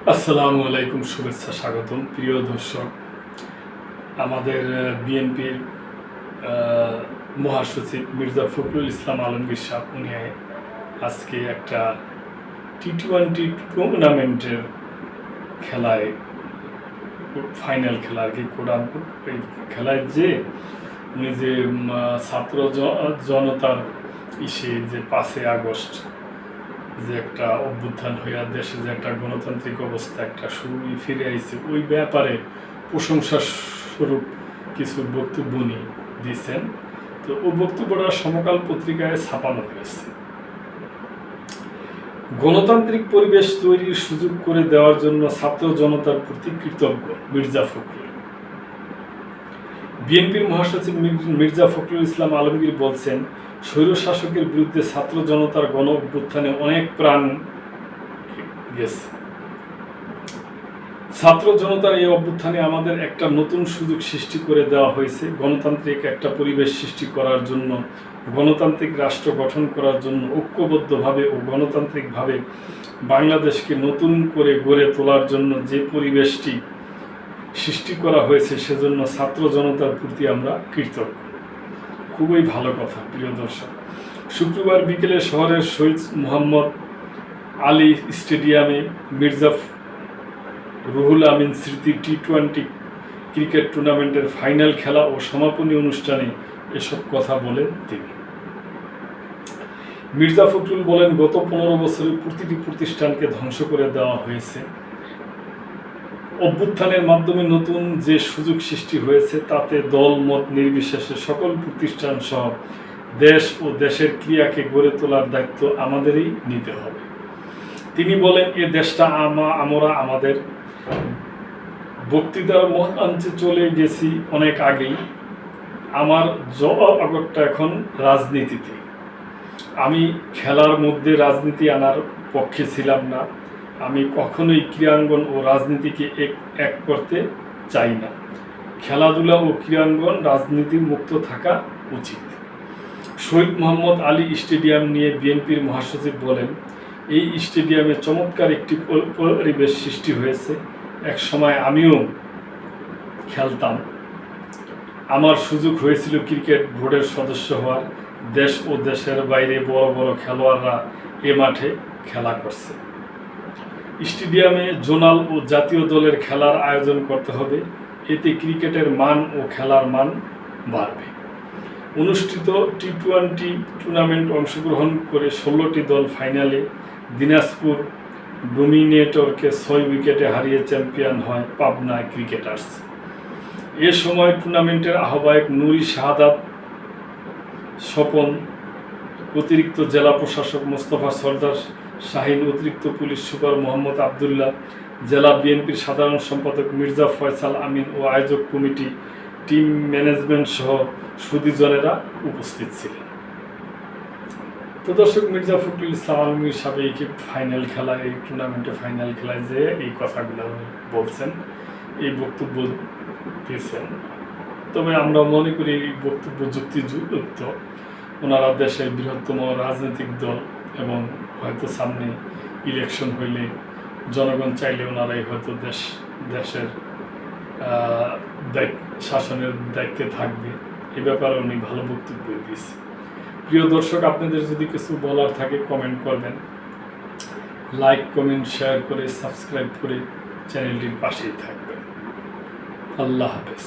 আসসালামু আলাইকুম, শুভেচ্ছা, স্বাগতম প্রিয় দর্শক। আমাদের বিএনপির মহাসচিব মির্জা ফখরুল ইসলাম আলমগীর সাহেব উনি আজকে একটা টি-20 টুর্নামেন্টের খেলায়, ফাইনাল খেলা আর কি, কোরআনপুর এই খেলায় যে উনি যে ছাত্র জনতার যে 5ই আগস্ট যে একটা অভ্যুত্থান হইয়া দেশে যে একটা গণতান্ত্রিক অবস্থা একটা শুরুই ফিরে আইছে, ওই ব্যাপারে প্রশংসা স্বরূপ কিছু বক্তব্য নিয়ে দিয়েছেন। তো ওই বক্তব্যটা সমকাল পত্রিকায় ছাপানো হয়েছে। গণতান্ত্রিক পরিবেশ তৈরির সুযোগ করে দেওয়ার জন্য ছাত্র জনতার প্রতি কৃতজ্ঞ মির্জা ফখরুল। বিএনপির মহাসচিব মির্জা ফখরুল ইসলাম আলমগীর বলছেন, স্বৈরশাসকের বিরুদ্ধে ছাত্র জনতার গণ অভ্যুত্থানে অনেক প্রাণ গেছে। ছাত্র জনতার এই অভ্যুত্থানে আমাদের একটা নতুন সুযোগ সৃষ্টি করে দেওয়া হয়েছে। গণতান্ত্রিক একটা পরিবেশ সৃষ্টি করার জন্য, গণতান্ত্রিক রাষ্ট্র গঠন করার জন্য, ঐক্যবদ্ধভাবে ও গণতান্ত্রিকভাবে বাংলাদেশকে নতুন করে গড়ে তোলার জন্য যে পরিবেশটি সৃষ্টি করা হয়েছে, সেজন্য ছাত্র জনতার প্রতি আমরা কৃতজ্ঞ। খুবই ভালো কথা প্রিয় দর্শক। শুক্রবার বিকেলে শহরের শহীদ মোহাম্মদ আলী স্টেডিয়ামে মির্জা রুহুল আমিন স্মৃতি টি-20 ক্রিকেট টুর্নামেন্টের ফাইনাল খেলা ও সমাপনী অনুষ্ঠানে এসব কথা বলেন তিনি। মির্জা ফখরুল বলেন, গত 15 বছরে প্রতিটি প্রতিষ্ঠানকে ধ্বংস করে দেওয়া হয়েছে। অভ্যুত্থানের মাধ্যমে নতুন যে সুযোগ সৃষ্টি হয়েছে, তাতে দল মত নির্বিশেষে সকল প্রতিষ্ঠান সহ দেশ ও দেশের ক্রিয়াকে গড়ে তোলার দায়িত্ব আমাদেরই নিতে হবে। তিনি বলেন, এ দেশটা আমরা আমাদের বক্তৃতার মঞ্চে চলে গেছি অনেক আগেই। আমার জগৎটা এখন রাজনীতিতে। আমি খেলার মধ্যে রাজনীতি আনার পক্ষে ছিলাম না। আমি কখনোই ক্রীড়াঙ্গন ও রাজনীতিকে এক করতে চাই না। খেলাধুলা ও ক্রীড়াঙ্গন রাজনীতি মুক্ত থাকা উচিত। শহীদ মোহাম্মদ আলী স্টেডিয়াম নিয়ে বিএনপির মহাসচিব বলেন, এই স্টেডিয়ামে চমৎকার একটি পরিবেশ সৃষ্টি হয়েছে। এক সময় আমিও খেলতাম। আমার সুযোগ হয়েছিল ক্রিকেট বোর্ডের সদস্য হওয়ার। দেশ ও দেশের বাইরে বড় বড় খেলোয়াড়রা এ মাঠে খেলা করছে। স্টেডিয়ামে জোনাল ও জাতীয় দলের খেলার আয়োজন করতে হবে। এতে ক্রিকেটের মান ও খেলার মান বাড়বে। অনুষ্ঠিত টি-20 টুর্নামেন্ট অংশগ্রহণ করে 16টি দল ফাইনালে দিনাজপুর ডোমিনেটরকে 6 উইকেটে হারিয়ে চ্যাম্পিয়ন হয় পাবনা ক্রিকেটার্স। এ সময় টুর্নামেন্টের আহ্বায়ক নুরি শাহাদাত স্বপন, অতিরিক্ত জেলা প্রশাসক মোস্তফা সরদার শাহিন, অতিরিক্ত পুলিশ সুপার মোহাম্মদ আবদুল্লাহ, জেলা বিএনপির সাধারণ সম্পাদক মির্জা ফয়সাল আমিন ও আয়োজক কমিটি, টিম ম্যানেজমেন্ট সহ সুধীজনেরা উপস্থিত ছিলেন। তো দর্শক, মির্জা ফখরুল ইসলাম আলমগীর সাহেব এই ফাইনাল খেলায়, এই টুর্নামেন্টে ফাইনাল খেলায় যে এই কথাগুলো বলছেন, এই বক্তব্য দিয়েছেন। তবে আমরা মনে করি এই বক্তব্য যুক্তিযুক্ত। ওনারা দেশের বৃহত্তম রাজনৈতিক দল এবং হয়তো সামনে ইলেকশন হইলে জনগণ চাইলে ওনারাই হয়তো দেশের শাসনের দায়িত্বে থাকবে। এ ব্যাপারে উনি ভালো বক্তব্য দিয়েছে। প্রিয় দর্শক, আপনাদের যদি কিছু বলার থাকে কমেন্ট করবেন। লাইক, কমেন্ট, শেয়ার করে সাবস্ক্রাইব করে চ্যানেলটির পাশেই থাকবেন। আল্লাহ হাফেজ।